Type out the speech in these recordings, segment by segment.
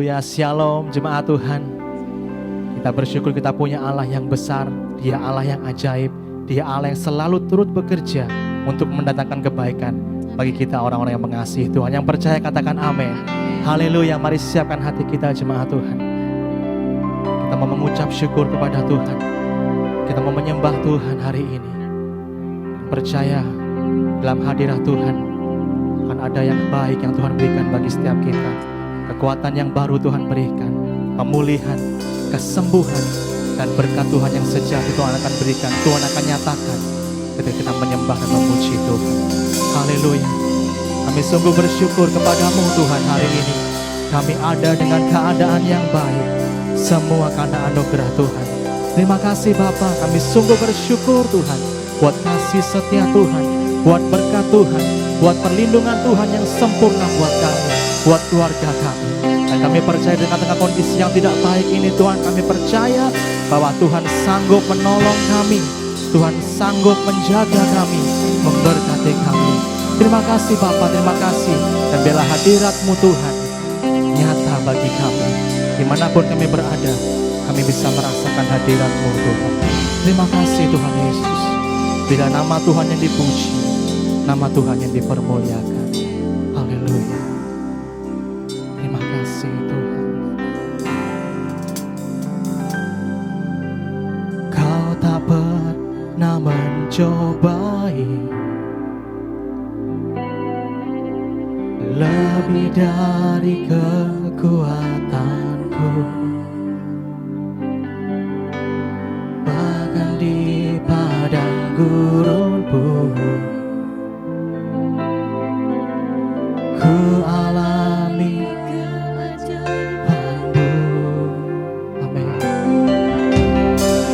Haleluya, shalom jemaat Tuhan. Kita bersyukur kita punya Allah yang besar, Dia Allah yang ajaib, Dia Allah yang selalu turut bekerja untuk mendatangkan kebaikan bagi kita orang-orang yang mengasihi Tuhan. Yang percaya katakan amin. Haleluya, mari siapkan hati kita jemaat Tuhan. Kita mau mengucap syukur kepada Tuhan. Kita mau menyembah Tuhan hari ini. Percaya dalam hadirat Tuhan akan ada yang baik yang Tuhan berikan bagi setiap kita. Kekuatan yang baru Tuhan berikan, pemulihan, kesembuhan, dan berkat Tuhan yang sejati Tuhan akan berikan, Tuhan akan nyatakan ketika kita menyembah dan memuji Tuhan. Haleluya. Kami sungguh bersyukur kepadamu Tuhan hari ini. Kami ada dengan keadaan yang baik, semua karena anugerah Tuhan. Terima kasih Bapa, kami sungguh bersyukur Tuhan buat kasih setia Tuhan, buat berkat Tuhan, buat perlindungan Tuhan yang sempurna buat kami, buat keluarga kami. Dan kami percaya di tengah-tengah kondisi yang tidak baik ini Tuhan, kami percaya bahwa Tuhan sanggup menolong kami, Tuhan sanggup menjaga kami, memberkati kami. Terima kasih Bapa, terima kasih. Dan biarlah hadirat-Mu Tuhan nyata bagi kami. Dimanapun kami berada, kami bisa merasakan hadirat-Mu Tuhan. Terima kasih Tuhan Yesus. Bila nama Tuhan yang dipuji, nama Tuhan yang dipermuliakan. Haleluya. Terima kasih Tuhan. Kau tak pernah mencobai lebih dari kekuatanku, bahkan di padang gurun pun ku alami keajaiban-Mu. Amin.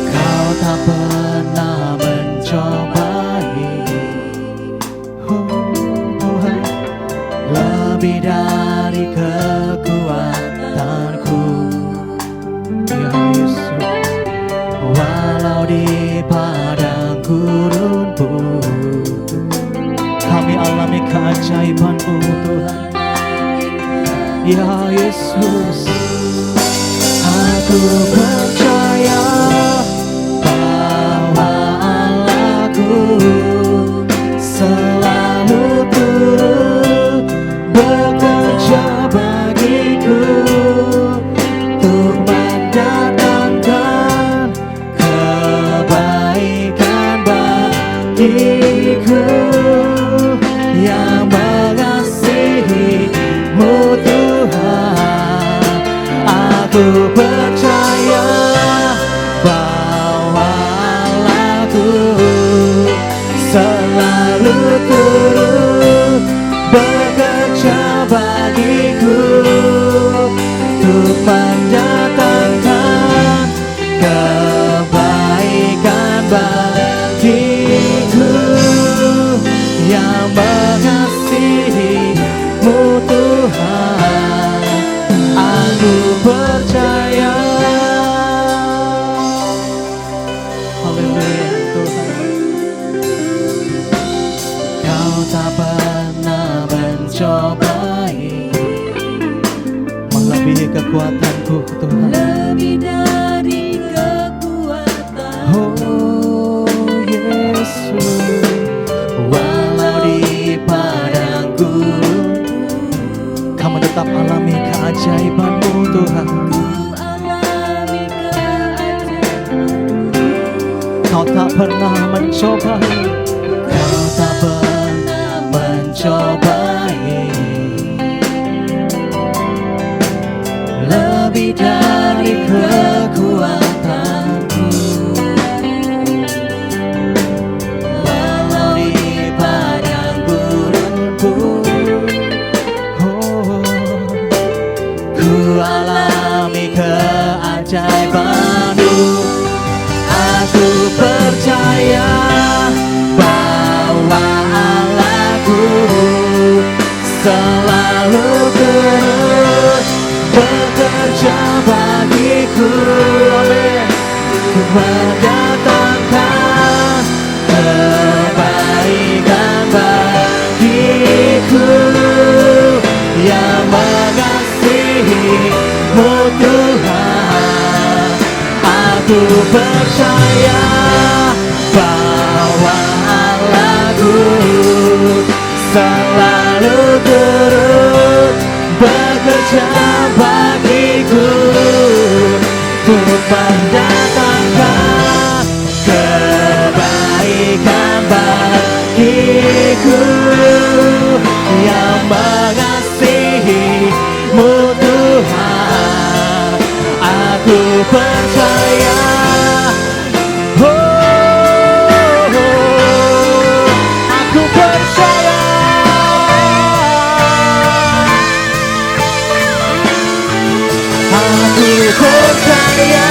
Kau tak pernah mencobai Tuhan lebih dari kekuatanku, ya Yesus. Walau di padang gurun pun kami alami keajaiban-Mu Tuhan, ya Yesus. Aku percaya bahwa Allah-Ku selalu turut bekerja bagiku untuk mendatangkan kebaikan bagiku. Yang mengasihi-Mu Tuhan, aku percaya bahwa Allah-Ku selalu turut bekerja bagiku untuk mendatangkan kebaikan bagiku. Yang mengasihi-Mu Tuhan, aku percaya. Haleluya Tuhan. Kau tak pernah mencobai melebihi kekuatanku Tuhan, lebih dari kekuatan. oh Yesus. Walau di padang gurun, kamu tetap alami keajaiban-Mu Tuhan. Alami keajaiban-Mu. Kau tak pernah mencobai, Kau tak pernah mencobai lebih dari kekuatanku. Walau di padang gurun pun, ku alami keajaiban-Mu. Aku percaya bahwa Allah-Ku selalu terus bekerja bagiku. Amin. Mendatangkan kebaikan bagiku. Yang mengasihi percaya bahwa Allahku selalu turut bekerja bagiku untuk mendatangkan kebaikan bagiku, yang mengasihimu Tuhan. Aku percaya, aku percaya. Aku percaya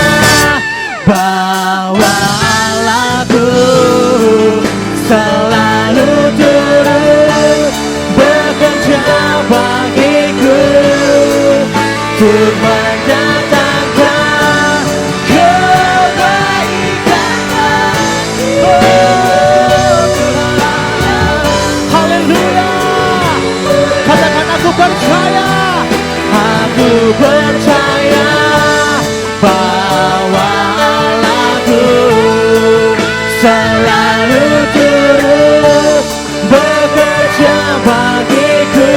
bahwa Allahku selalu turut bekerja bagiku untuk mendatangkan kebaikan bagiku. Haleluya. Katakan aku percaya. Aku percaya bahwa Allahku selalu turut bekerja bagiku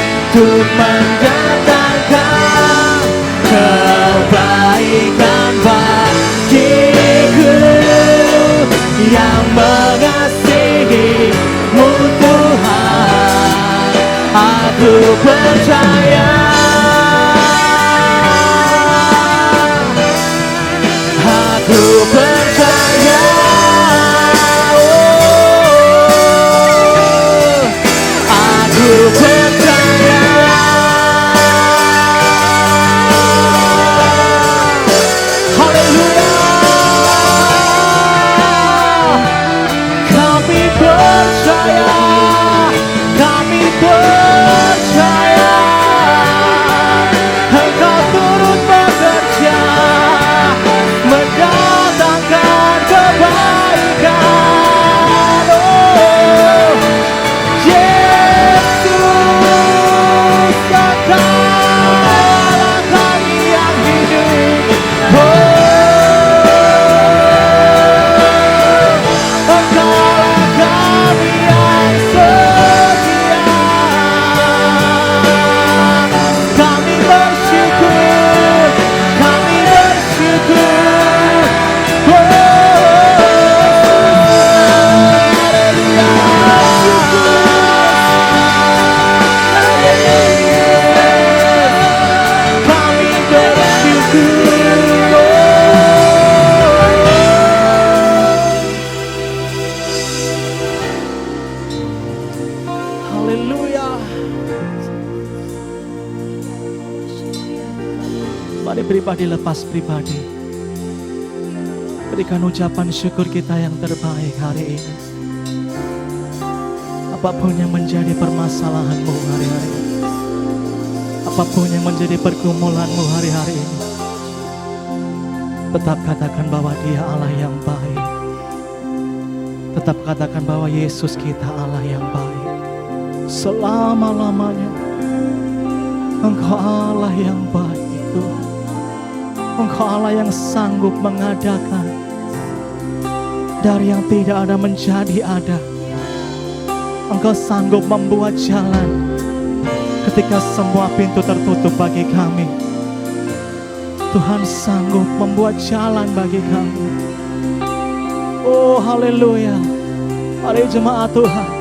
untuk mendatangkan kebaikan bagiku, yang mengasihimu Tuhan. Aku percaya, aku percaya, aku percaya. Haleluya. Kami percaya, kami percaya Engkau turut bekerja mendatangkan kebaikan. Oh, Yesus, Engkaulah kami yang hidup. Engkaulah kami yang setia. Kami bersyukur, kami bersyukur. Kami bersyukur. Haleluya. Mari pribadi lepas pribadi, berikan ucapan syukur kita yang terbaik hari ini. Apapun yang menjadi permasalahanmu hari-hari ini, apapun yang menjadi pergumulanmu hari-hari ini, tetap katakan bahwa Dia Allah yang baik. Tetap katakan bahwa Yesus kita Allah yang baik. Selama-lamanya Engkau Allah yang baik Tuhan. Engkau Allah yang sanggup mengadakan dari yang tidak ada menjadi ada. Engkau sanggup membuat jalan ketika semua pintu tertutup bagi kami. Tuhan sanggup membuat jalan bagi kami. Oh haleluya. Mari jemaat Tuhan,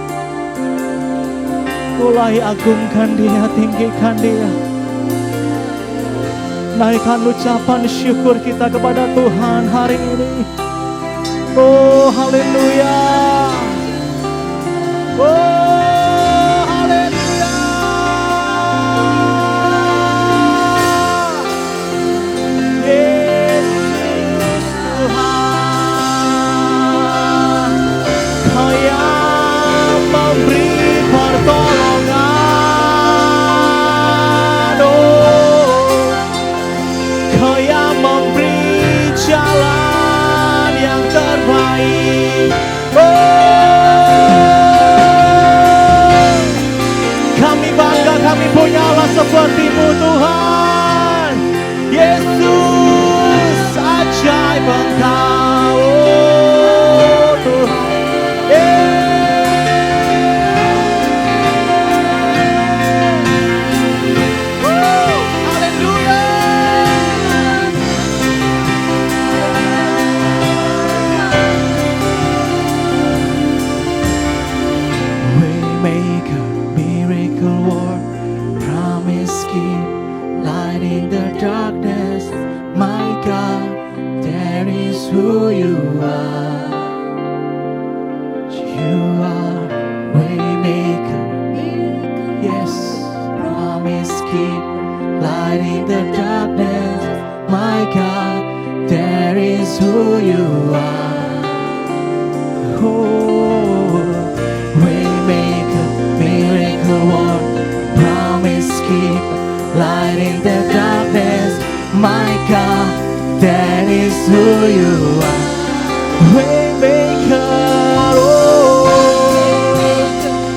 mulai agungkan Dia, tinggikan Dia. Naikkan ucapan syukur kita kepada Tuhan hari ini. Oh haleluya. Oh haleluya. Yesus Tuhan, Kau yang memberi pertolongan. Oh, Kau yang memberi jalan yang terbaik. Oh who you are. Oh, Waymaker, miracle worker, promise keeper, light in the darkness. My God, that is who you are. Waymaker, oh,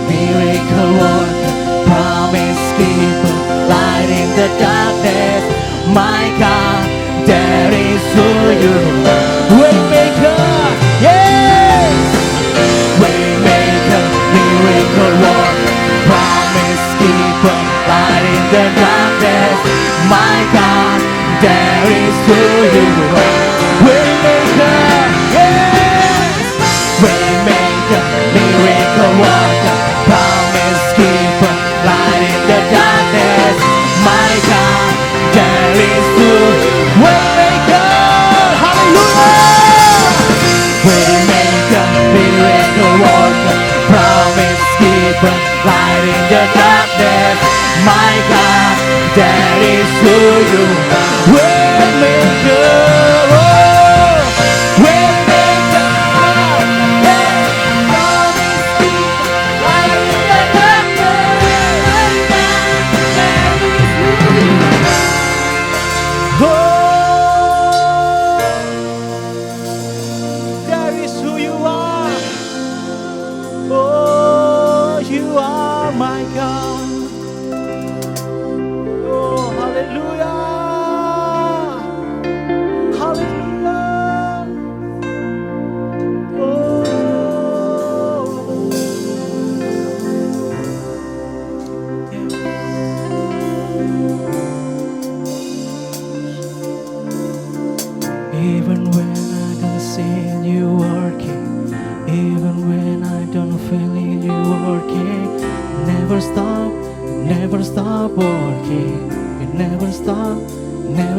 miracle worker, promise keeper, light in the darkness. My God, that is who you are. Waymaker, yes. Waymaker, miracle worker, promise keeper, light in the darkness. My God, that is who you are. Waymaker, yes. Waymaker, miracle worker, promise keeper, light in the darkness. My God, that is who. Waymaker, hallelujah. Waymaker, miracle worker, promise keeper, light in the darkness. My God, that is who you are. Waymaker, oh, Waymaker, yeah, promise keeper, light in the darkness. My God, that is who you are. Oh, that is who you are. Oh, you are my God. Oh, hallelujah. Hallelujah. Oh. Even when I don't see you working, even when I don't feel you working, never stop working. You never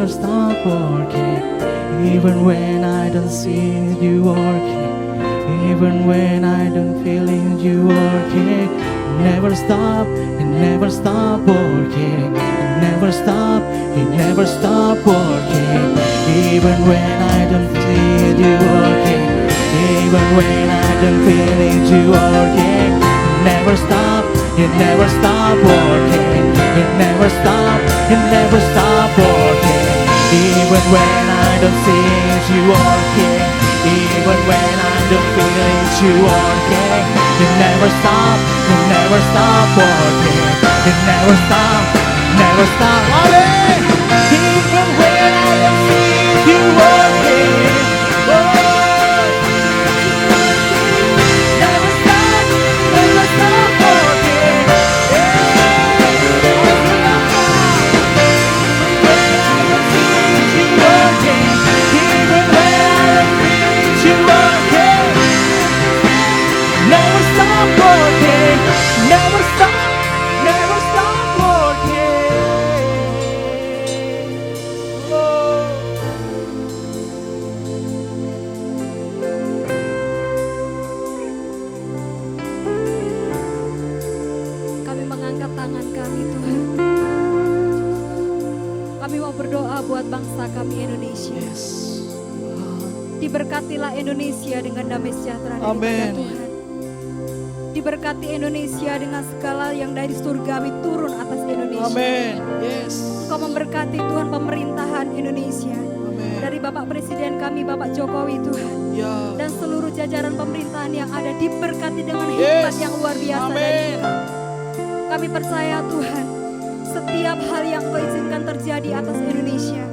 stop working. Even when I don't see you working, even when I don't feel you working, never stop working. You never stop working. Even when I don't see you working, even when I don't feel you working, never stop working. You never stop working. Even when I don't see you working, even when I don't feel you working, you never stop working. You never stop. Amen. Even when I don't see you working, oh, never stop working. When I don't see you working, even when I don't feel you working, never stop working. Never stop working. Oh. Kami mengangkat tangan kami Tuhan. Kami mau berdoa buat bangsa kami Indonesia. Yes. Diberkatilah Indonesia dengan damai sejahtera daripada Amen. Tuhan. Diberkati Indonesia dengan segala yang dari surgawi turun atas Indonesia. Amen. Yes. Engkau memberkati Tuhan pemerintahan Indonesia. Amen. Dari Bapak Presiden kami Bapak Jokowi Tuhan. Ya. Dan seluruh jajaran pemerintahan yang ada diberkati dengan Yes. hikmat yang luar biasa dari Amen. Engkau. Kami percaya Tuhan, setiap hal yang Kau izinkan terjadi atas Indonesia,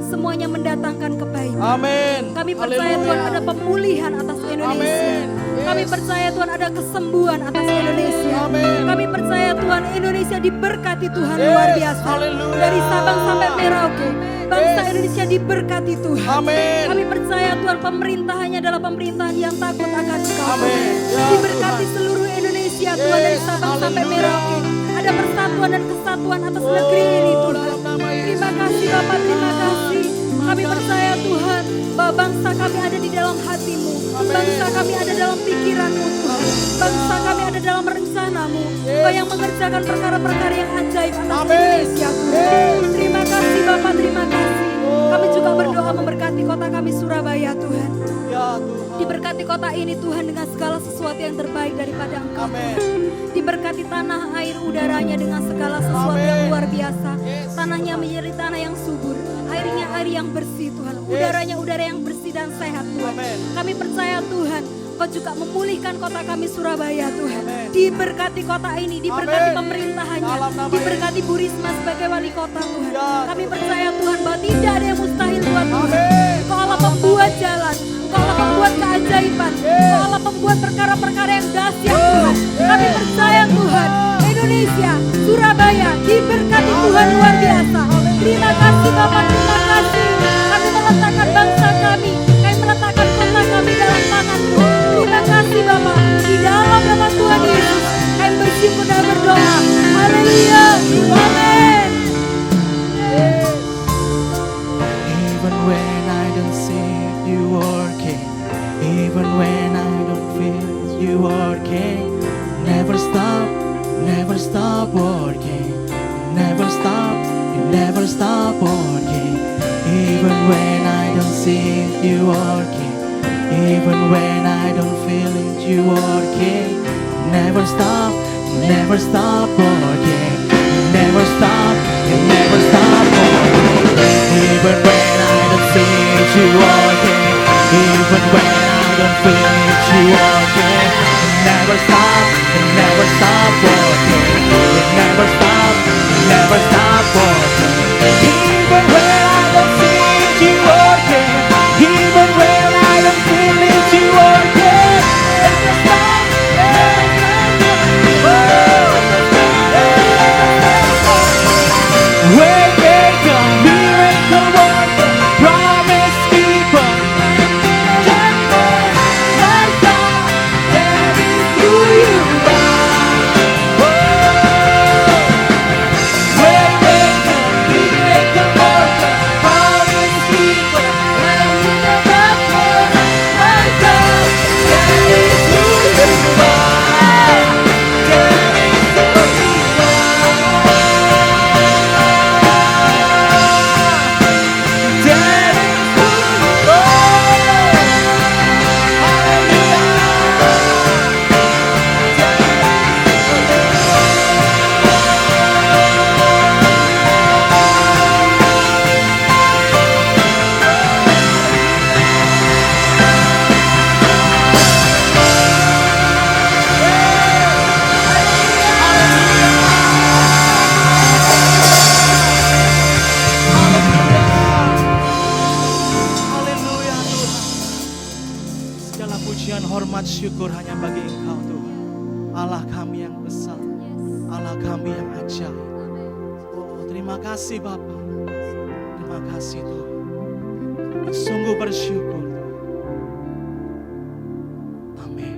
semuanya mendatangkan kebaikan. Amin. Kami percaya Tuhan ada pemulihan atas Indonesia. Amin. Yes. Kami percaya Tuhan ada kesembuhan atas Indonesia. Amin. Kami percaya Tuhan Indonesia diberkati Tuhan Yes. luar biasa. Haleluya. Dari Sabang sampai Merauke, bangsa Yes. Indonesia diberkati Tuhan. Amin. Kami percaya Tuhan pemerintahannya adalah pemerintahan yang takut akan Engkau. Amin. Ya, Diberkati Tuhan. seluruh Indonesia Tuhan dari Yes. Sabang sampai Haleluya. Merauke. Ada persatuan dan kesatuan atas negeri ini Tuhan. dalam nama Yesus. Terima kasih Bapak, terima kasih. Kami percaya Tuhan bahwa bangsa kami ada di dalam hati-Mu. Amin. Bangsa kami ada dalam pikiran-Mu Tuhan. Bangsa kami ada dalam rencana-Mu. Kau yang mengerjakan perkara-perkara yang ajaib atas Amin. Indonesia Tuhan. Yes. Terima kasih Bapak, terima kasih. Kami juga berdoa memberkati kota kami Surabaya Tuhan. Ya Tuhan. Diberkati kota ini Tuhan dengan segala sesuatu yang terbaik daripada Engkau. Amin. Diberkati tanah, air, udaranya dengan segala sesuatu yang Amin. luar biasa. Yes, Tanahnya Tuhan. menjadi tanah yang subur, airnya air yang bersih Tuhan. Udaranya udara yang bersih dan sehat Tuhan. Amin. Kami percaya Tuhan, Kau juga memulihkan kota kami Surabaya Tuhan. Amin. Diberkati kota ini, diberkati Amin. pemerintahannya, Dalam nama diberkati Bu Risma sebagai wali kota Tuhan. Ya, Kami percaya Tuhan bahwa tidak ada yang mustahil buat Tuhan. Amin. Engkau Allah pembuat jalan, Engkau Allah pembuat keajaiban, Engkau Allah pembuat perkara-perkara yang dahsyat Tuhan. Kami percaya Tuhan, Indonesia, Surabaya diberkati Tuhan luar biasa. Terima kasih Bapak, terima kasih. Kami meletakkan bangsa kami meletakkan kota kami dalam tangan-Mu. Terima kasih Bapak, di dalam nama Tuhan Yesus kami bersyukur dan berdoa. Haleluya, amin. Even when I don't see you working, even when I don't feel you working, never stop working, never stop working. Even when I don't see you working, even when I don't feel it you working, never stop working, never stop working. Even when I don't see it you working, even when I don't feel it you working, never stop working, never stop working. Even when I don't see it you working, even when I don't feel it you working, never stop. Waymaker, miracle worker, promise keeper, my God, that is who you are. Waymaker, miracle worker, promise keeper, my God, that is who you are. Haleluya Tuhan. Segala pujian, hormat, syukur hanya bagi Engkau Tuhan. Allah kami yang besar, Allah kami yang ajaib. Oh, terima kasih Bapa, terima kasih Tuhan. Kami sungguh bersyukur. Amin.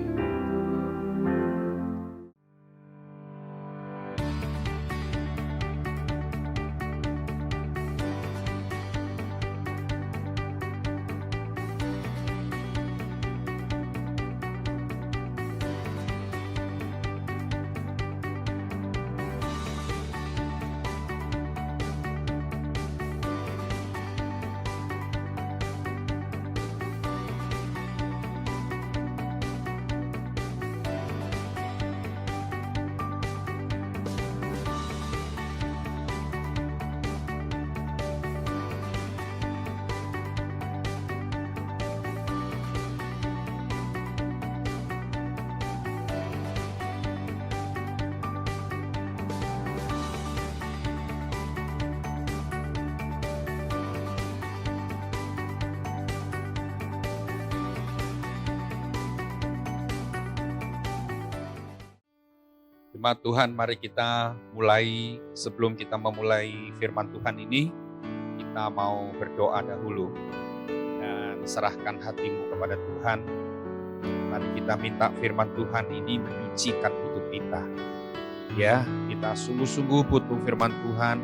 Jemaat Tuhan, mari kita mulai. Sebelum kita memulai firman Tuhan ini, kita mau berdoa dahulu dan serahkan hatimu kepada Tuhan. Mari kita minta firman Tuhan ini menyucikan hidup kita. Ya, kita sungguh-sungguh butuh firman Tuhan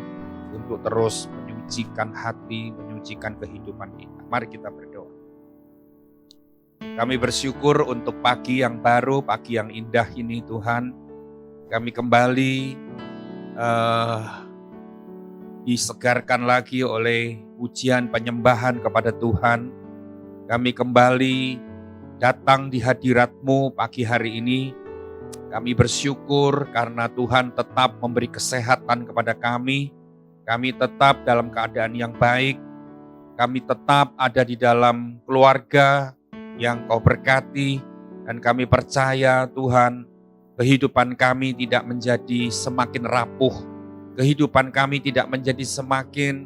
untuk terus menyucikan hati, menyucikan kehidupan kita. Mari kita berdoa. Kami bersyukur untuk pagi yang baru, pagi yang indah ini Tuhan. Kami kembali disegarkan lagi oleh pujian penyembahan kepada Tuhan. Kami kembali datang di hadirat-Mu pagi hari ini. Kami bersyukur karena Tuhan tetap memberi kesehatan kepada kami. Kami tetap dalam keadaan yang baik. Kami tetap ada di dalam keluarga yang Kau berkati. Dan kami percaya Tuhan, kehidupan kami tidak menjadi semakin rapuh. Kehidupan kami tidak menjadi semakin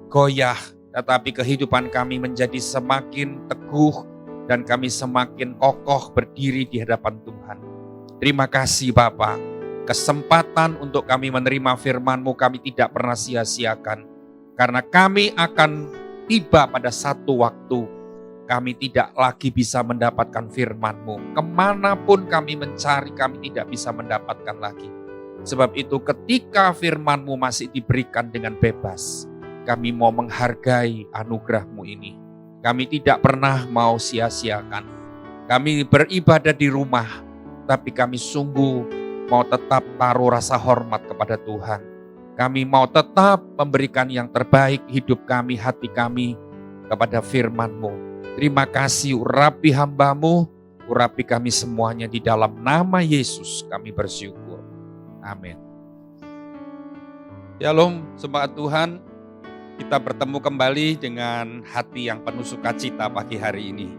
goyah. Tetapi kehidupan kami menjadi semakin teguh. Dan kami semakin kokoh berdiri di hadapan Tuhan. Terima kasih Bapa. Kesempatan untuk kami menerima firman-Mu kami tidak pernah sia-siakan. Karena kami akan tiba pada satu waktu. Kami tidak lagi bisa mendapatkan firman-Mu. Kemanapun kami mencari, kami tidak bisa mendapatkan lagi. Sebab itu ketika firman-Mu masih diberikan dengan bebas, kami mau menghargai anugerah-Mu ini. Kami tidak pernah mau sia-siakan. Kami beribadah di rumah, tapi kami sungguh mau tetap taruh rasa hormat kepada Tuhan. Kami mau tetap memberikan yang terbaik hidup kami, hati kami kepada firman-Mu. Terima kasih, urapi hamba-Mu, urapi kami semuanya di dalam nama Yesus kami bersyukur. Amin. Shalom, jemaat Tuhan. Kita bertemu kembali dengan hati yang penuh sukacita pagi hari ini.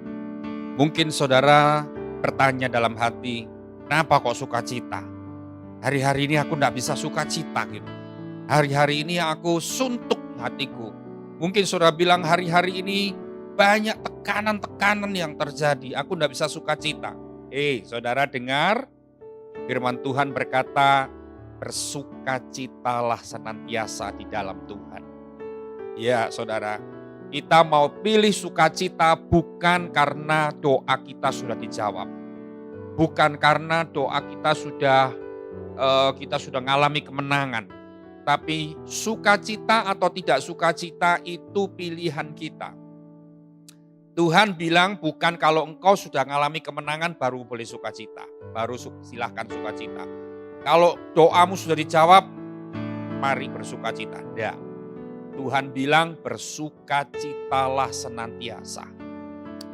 Mungkin saudara bertanya dalam hati, kenapa kok sukacita? Hari-hari ini aku tidak bisa sukacita gitu. Hari-hari ini aku suntuk hatiku. Mungkin saudara bilang hari-hari ini banyak tekanan-tekanan yang terjadi. Aku tidak bisa sukacita. Saudara dengar firman Tuhan berkata, bersukacitalah senantiasa di dalam Tuhan. Ya saudara, kita mau pilih sukacita bukan karena doa kita sudah dijawab. Bukan karena doa kita sudah mengalami kemenangan. Tapi sukacita atau tidak sukacita itu pilihan kita. Tuhan bilang bukan kalau engkau sudah mengalami kemenangan baru boleh sukacita. Baru silahkan sukacita. Kalau doamu sudah dijawab, mari bersukacita. Tidak. Tuhan bilang bersukacitalah senantiasa.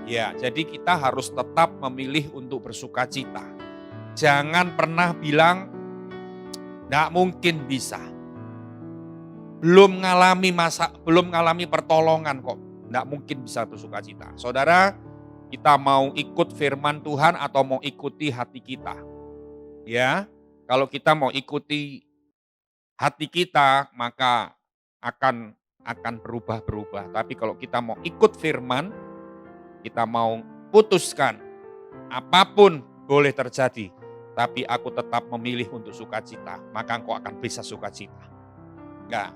Ya, jadi kita harus tetap memilih untuk bersukacita. Jangan pernah bilang, tidak mungkin bisa. Belum ngalami pertolongan kok. Tidak mungkin bisa bersukacita. Saudara, kita mau ikut firman Tuhan atau mau ikuti hati kita? Ya, kalau kita mau ikuti hati kita, maka akan berubah-berubah. Tapi kalau kita mau ikut firman, kita mau putuskan apapun boleh terjadi, tapi aku tetap memilih untuk sukacita, maka engkau akan bisa sukacita. Enggak,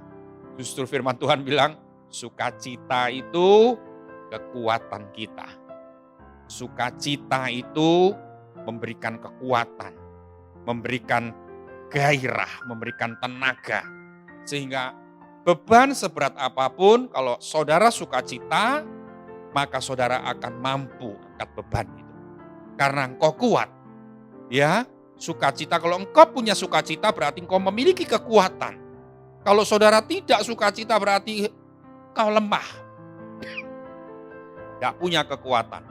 justru firman Tuhan bilang, sukacita itu kekuatan kita. Sukacita itu memberikan kekuatan, memberikan gairah, memberikan tenaga. Sehingga beban seberat apapun, kalau saudara sukacita, maka saudara akan mampu angkat beban itu. Karena engkau kuat. Ya, sukacita, kalau engkau punya sukacita berarti engkau memiliki kekuatan. Kalau saudara tidak sukacita berarti kau lemah, tidak punya kekuatan.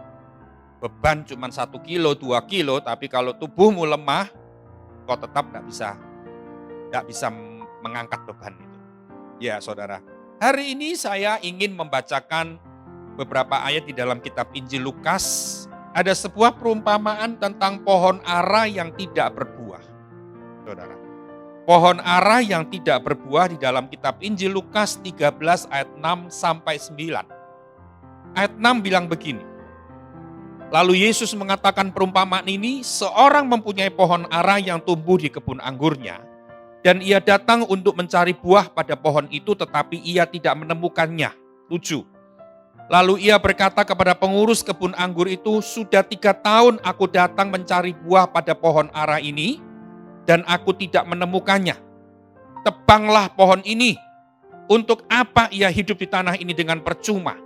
Beban cuma 1 kilo, 2 kilo, tapi kalau tubuhmu lemah, kau tetap tidak bisa mengangkat beban itu. Ya saudara, hari ini saya ingin membacakan beberapa ayat di dalam kitab Injil Lukas. Ada sebuah perumpamaan tentang pohon ara yang tidak berbuah. Saudara, pohon ara yang tidak berbuah di dalam kitab Injil Lukas 13 ayat 6 sampai 9. Ayat 6 bilang begini. Lalu Yesus mengatakan perumpamaan ini, seorang mempunyai pohon ara yang tumbuh di kebun anggurnya. Dan ia datang untuk mencari buah pada pohon itu, tetapi ia tidak menemukannya. 7. Lalu ia berkata kepada pengurus kebun anggur itu, sudah 3 tahun aku datang mencari buah pada pohon ara ini, dan aku tidak menemukannya. Tebanglah pohon ini. Untuk apa ia hidup di tanah ini dengan percuma?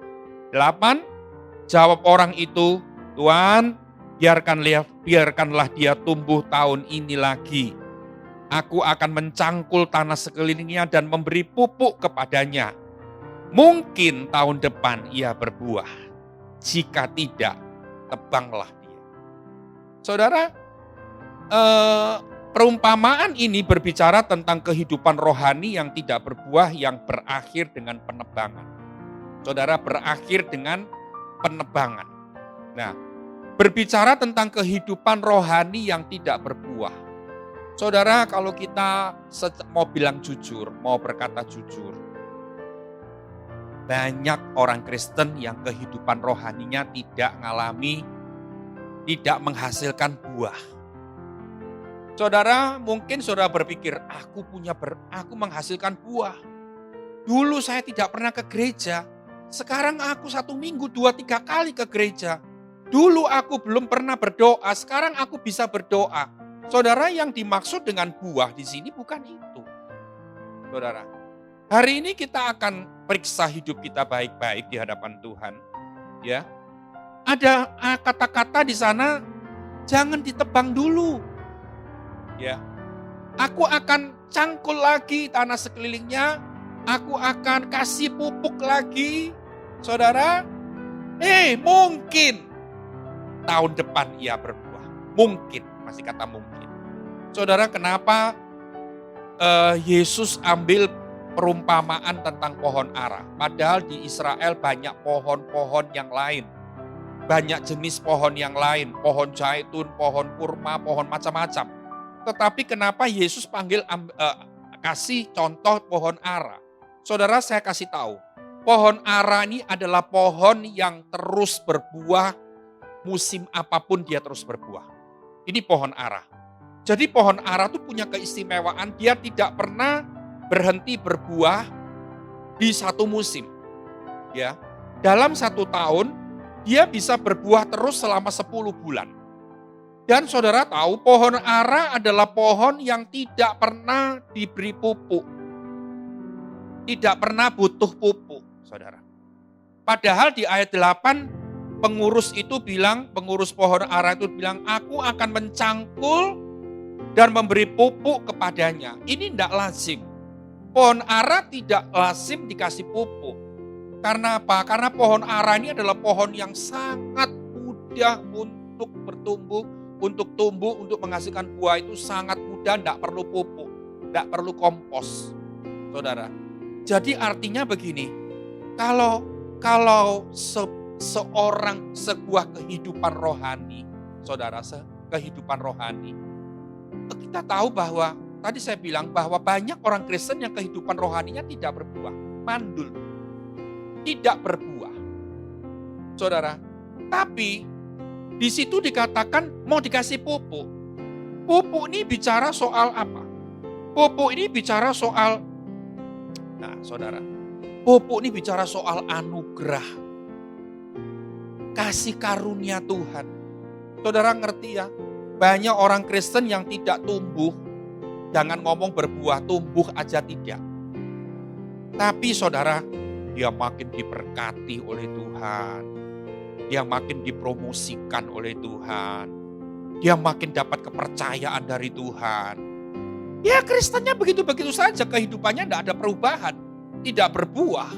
8. Jawab orang itu, Tuhan, biarkanlah dia tumbuh tahun ini lagi. Aku akan mencangkul tanah sekelilingnya dan memberi pupuk kepadanya. Mungkin tahun depan ia berbuah. Jika tidak, tebanglah dia. Saudara, perumpamaan ini berbicara tentang kehidupan rohani yang tidak berbuah, yang berakhir dengan penebangan. Saudara, berakhir dengan penebangan. Nah, berbicara tentang kehidupan rohani yang tidak berbuah. Saudara, kalau kita mau bilang jujur, mau berkata jujur, banyak orang Kristen yang kehidupan rohaninya tidak menghasilkan buah. Saudara, mungkin saudara berpikir, aku menghasilkan buah. Dulu saya tidak pernah ke gereja, sekarang aku 1 minggu 2-3 kali ke gereja. Dulu aku belum pernah berdoa, sekarang aku bisa berdoa. Saudara, yang dimaksud dengan buah di sini bukan itu. Saudara, hari ini kita akan periksa hidup kita baik-baik di hadapan Tuhan. Ya, ada kata-kata di sana, jangan ditebang dulu. Ya, aku akan cangkul lagi tanah sekelilingnya, aku akan kasih pupuk lagi. Saudara, mungkin tahun depan ia berbuah. Mungkin, masih kata mungkin. Saudara, kenapa Yesus ambil perumpamaan tentang pohon ara? Padahal di Israel banyak pohon-pohon yang lain. Banyak jenis pohon yang lain. Pohon zaitun, pohon kurma, pohon macam-macam. Tetapi kenapa Yesus kasih contoh pohon ara? Saudara, saya kasih tahu. Pohon ara ini adalah pohon yang terus berbuah. Musim apapun dia terus berbuah. Ini pohon ara. Jadi pohon ara itu punya keistimewaan, dia tidak pernah berhenti berbuah di satu musim. Ya, dalam 1 tahun, dia bisa berbuah terus selama 10 bulan. Dan saudara tahu, pohon ara adalah pohon yang tidak pernah diberi pupuk. Tidak pernah butuh pupuk, saudara. Padahal di ayat 8, pengurus pohon ara itu bilang, aku akan mencangkul dan memberi pupuk kepadanya. Ini tidak lazim. Pohon ara tidak lazim dikasih pupuk. Karena apa? Karena pohon ara ini adalah pohon yang sangat mudah untuk bertumbuh, untuk tumbuh, untuk menghasilkan buah itu sangat mudah, tidak perlu pupuk, tidak perlu kompos. Saudara, jadi artinya begini, kalau sebuah kehidupan rohani, saudara, kehidupan rohani, kita tahu bahwa, tadi saya bilang bahwa banyak orang Kristen yang kehidupan rohaninya tidak berbuah, mandul, tidak berbuah. Saudara, tapi di situ dikatakan mau dikasih pupuk. Pupuk ini bicara soal apa? Pupuk ini bicara soal, saudara, pupuk ini bicara soal anugerah, kasih karunia Tuhan. Saudara ngerti ya? Banyak orang Kristen yang tidak tumbuh, jangan ngomong berbuah, tumbuh aja tidak. Tapi saudara, dia makin diberkati oleh Tuhan. Dia makin dipromosikan oleh Tuhan. Dia makin dapat kepercayaan dari Tuhan. Ya, Kristennya begitu-begitu saja, kehidupannya tidak ada perubahan. Tidak berbuah,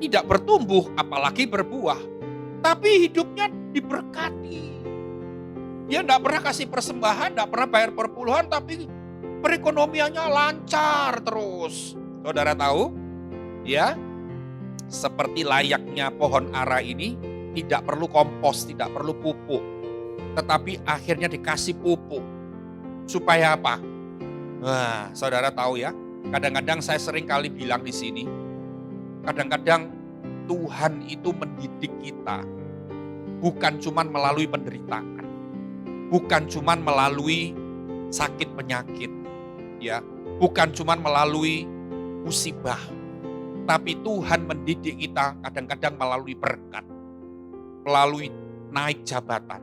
tidak bertumbuh, apalagi berbuah. Tapi hidupnya diberkati. Dia tidak pernah kasih persembahan, tidak pernah bayar perpuluhan, tapi perekonomiannya lancar terus. Saudara tahu? Ya, seperti layaknya pohon ara ini, tidak perlu kompos, tidak perlu pupuk. Tetapi akhirnya dikasih pupuk. Supaya apa? Nah, saudara tahu ya, kadang-kadang saya sering kali bilang di sini, kadang-kadang Tuhan itu mendidik kita, bukan cuma melalui penderitaan. Bukan cuma melalui sakit penyakit, ya, bukan cuma melalui musibah, tapi Tuhan mendidik kita kadang-kadang melalui berkat, melalui naik jabatan,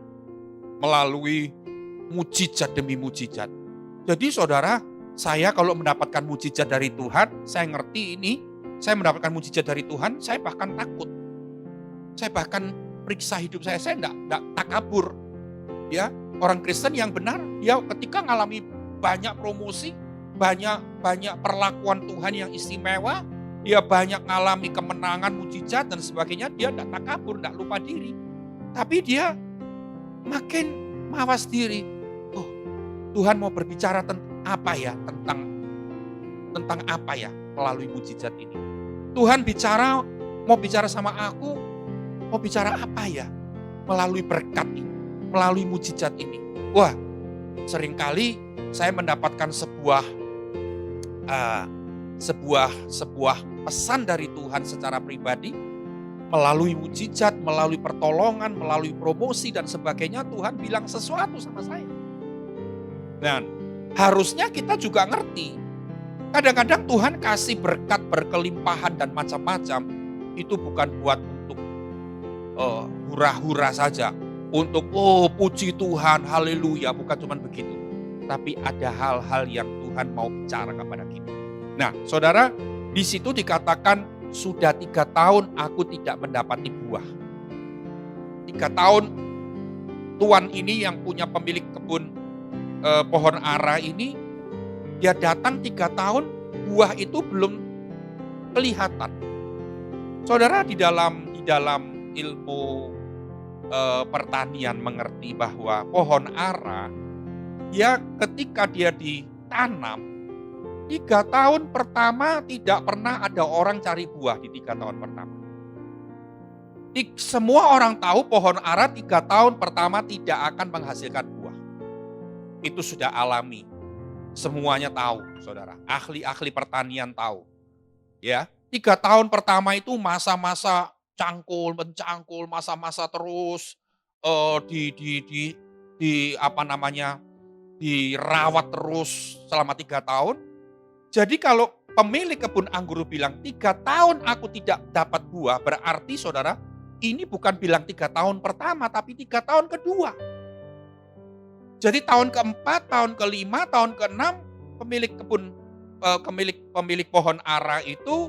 melalui mujizat demi mujizat. Jadi saudara, saya kalau mendapatkan mujizat dari Tuhan, saya ngerti ini, saya mendapatkan mujizat dari Tuhan, saya bahkan takut, saya bahkan periksa hidup saya enggak takabur, ya. Orang Kristen yang benar, dia ketika ngalami banyak promosi, banyak perlakuan Tuhan yang istimewa, dia banyak ngalami kemenangan, mujizat dan sebagainya, dia tidak takabur, tidak lupa diri. Tapi dia makin mawas diri. Oh, Tuhan mau berbicara tentang apa ya? Tentang apa ya melalui mujizat ini? Tuhan mau bicara sama aku, mau bicara apa ya melalui berkat ini, melalui mujizat ini? Wah, seringkali saya mendapatkan sebuah pesan dari Tuhan secara pribadi, melalui mujizat, melalui pertolongan, melalui promosi dan sebagainya, Tuhan bilang sesuatu sama saya. Dan harusnya kita juga ngerti, kadang-kadang Tuhan kasih berkat berkelimpahan dan macam-macam, itu bukan buat untuk hura-hura saja, untuk puji Tuhan, haleluya, bukan cuma begitu. Tapi ada hal-hal yang Tuhan mau bicara kepada kita. Nah, saudara, di situ dikatakan sudah 3 tahun aku tidak mendapati buah. 3 tahun tuan ini yang punya pemilik kebun pohon ara ini, dia datang 3 tahun buah itu belum kelihatan. Saudara, di dalam ilmu pertanian mengerti bahwa pohon ara, ya ketika dia ditanam, 3 tahun pertama tidak pernah ada orang cari buah di 3 tahun pertama. Semua orang tahu pohon ara 3 tahun pertama tidak akan menghasilkan buah. Itu sudah alami. Semuanya tahu, saudara. Ahli-ahli pertanian tahu. Ya, 3 tahun pertama itu masa-masa mencangkul, masa-masa terus dirawat terus selama 3 tahun. Jadi kalau pemilik kebun anggur bilang 3 tahun aku tidak dapat buah, berarti saudara, ini bukan bilang 3 tahun pertama, tapi 3 tahun kedua. Jadi tahun keempat, tahun kelima, tahun keenam, pemilik pohon ara itu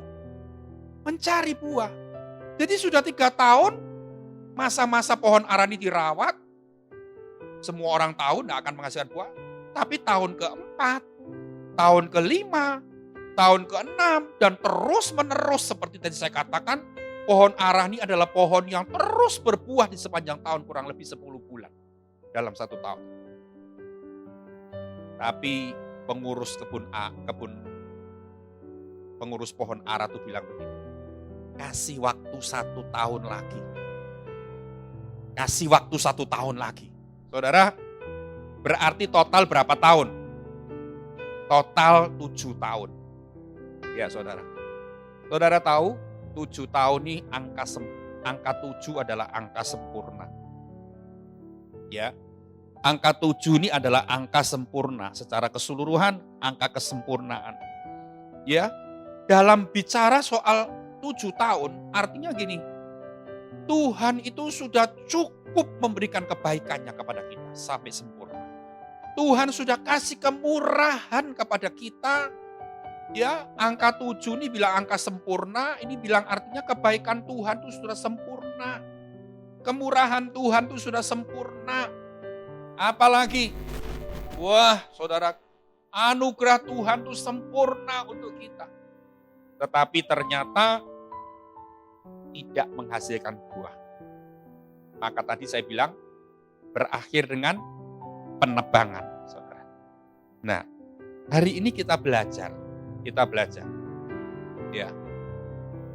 mencari buah. Jadi sudah 3 tahun, masa-masa pohon ara ini dirawat, semua orang tahu tidak akan menghasilkan buah. Tapi tahun keempat, tahun kelima, tahun keenam, dan terus menerus seperti tadi saya katakan, pohon ara ini adalah pohon yang terus berbuah di sepanjang tahun, kurang lebih 10 bulan dalam 1 tahun. Tapi pengurus pengurus pohon ara itu bilang begini, kasih waktu 1 tahun lagi. Kasih waktu 1 tahun lagi. Saudara, berarti total berapa tahun? Total 7 tahun. Ya, saudara. Saudara tahu 7 tahun ini angka 7 adalah angka sempurna. Ya. Angka 7 ini adalah angka sempurna secara keseluruhan, angka kesempurnaan. Ya. Dalam bicara soal 7 tahun, artinya gini. Tuhan itu sudah cukup memberikan kebaikannya kepada kita sampai sempurna. Tuhan sudah kasih kemurahan kepada kita. Ya, angka 7 ini bilang angka sempurna, ini bilang artinya kebaikan Tuhan itu sudah sempurna. Kemurahan Tuhan itu sudah sempurna. Apalagi, wah saudara, anugerah Tuhan itu sempurna untuk kita. Tetapi ternyata tidak menghasilkan buah. Maka tadi saya bilang, berakhir dengan penebangan, saudara. Nah, hari ini kita belajar. Ya.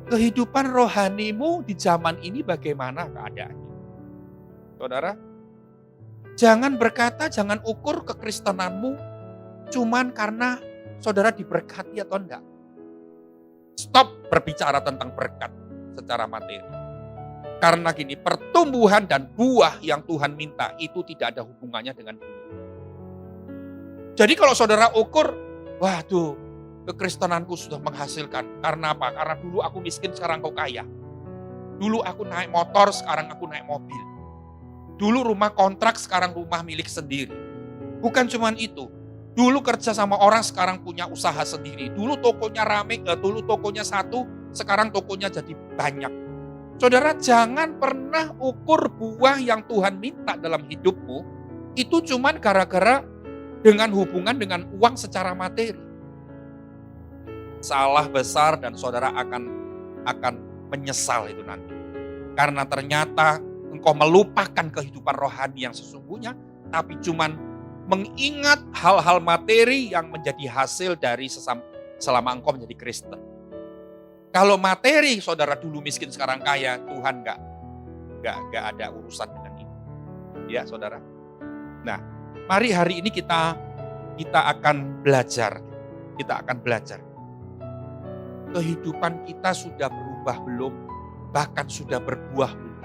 Kehidupan rohanimu di zaman ini bagaimana keadaannya? Saudara, jangan berkata, jangan ukur kekristenanmu cuman karena saudara diberkati atau enggak. Stop berbicara tentang berkat secara materi. Karena gini, pertumbuhan dan buah yang Tuhan minta itu tidak ada hubungannya dengan dunia. Jadi kalau saudara ukur, waduh, kekristenanku sudah menghasilkan. Karena apa? Karena dulu aku miskin, sekarang kau kaya. Dulu aku naik motor, sekarang aku naik mobil. Dulu rumah kontrak, sekarang rumah milik sendiri. Bukan cuma itu. Dulu kerja sama orang, sekarang punya usaha sendiri. Dulu tokonya rame, dulu tokonya satu, sekarang tokonya jadi banyak. Saudara, jangan pernah ukur buah yang Tuhan minta dalam hidupmu, itu cuman gara-gara dengan hubungan dengan uang secara materi. salah besar dan saudara akan menyesal itu nanti. Karena ternyata engkau melupakan kehidupan rohani yang sesungguhnya, tapi cuman mengingat hal-hal materi yang menjadi hasil dari selama engkau menjadi Kristen. Kalau materi saudara dulu miskin sekarang kaya, Tuhan nggak ada urusan dengan itu. Ya saudara. Nah, mari hari ini kita akan belajar. Kita akan belajar. Kehidupan kita sudah berubah belum? Bahkan sudah berbuah belum?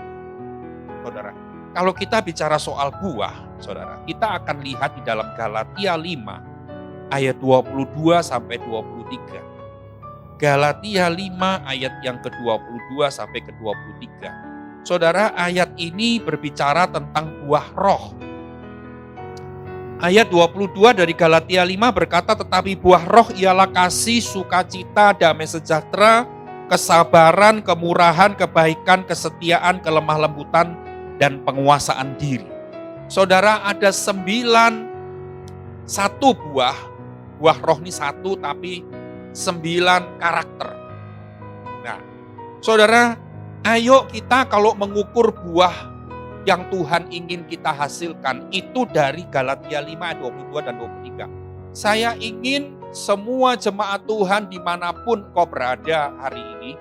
Saudara, kalau kita bicara soal buah, saudara, kita akan lihat di dalam Galatia 5 ayat 22 sampai 23. Galatia 5 ayat yang ke-22 sampai ke-23. Saudara, ayat ini berbicara tentang buah roh. Ayat 22 dari Galatia 5 berkata, tetapi buah roh ialah kasih, sukacita, damai sejahtera, kesabaran, kemurahan, kebaikan, kesetiaan, kelemah lembutan, dan penguasaan diri. Saudara, ada 9, satu buah roh ini satu tapi 9 karakter. Nah, saudara, ayo kita kalau mengukur buah yang Tuhan ingin kita hasilkan itu dari Galatia 5 ayat 22 dan 23. Saya ingin semua jemaat Tuhan dimanapun kau berada hari ini,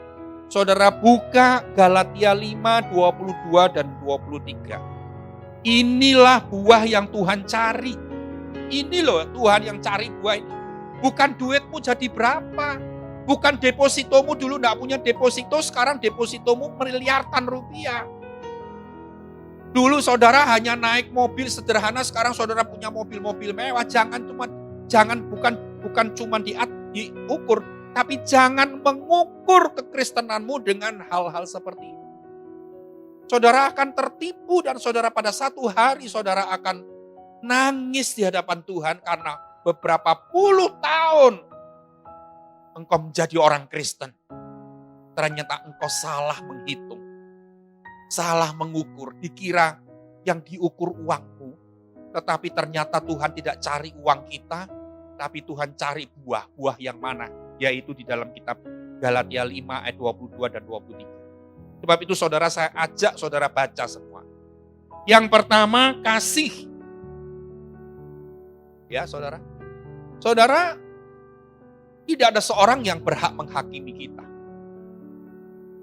saudara buka Galatia 5, 22 dan 23. Inilah buah yang Tuhan cari. Ini loh Tuhan yang cari buah ini. Bukan duitmu jadi berapa. Bukan depositomu dulu gak punya deposito, sekarang depositomu miliaran rupiah. Dulu saudara hanya naik mobil sederhana, sekarang saudara punya mobil-mobil mewah. Bukan cuma diukur, tapi jangan mengukur kekristenanmu dengan hal-hal seperti ini. Saudara akan tertipu dan saudara pada satu hari saudara akan nangis di hadapan Tuhan karena beberapa puluh tahun engkau menjadi orang Kristen. Ternyata engkau salah menghitung. Salah mengukur, dikira yang diukur uangmu, tetapi ternyata Tuhan tidak cari uang kita, tapi Tuhan cari buah yang mana, yaitu di dalam kitab Galatia 5 ayat 22 dan 23. Sebab itu saudara, saya ajak saudara baca semua. Yang pertama, kasih. Ya saudara. Saudara, tidak ada seorang yang berhak menghakimi kita.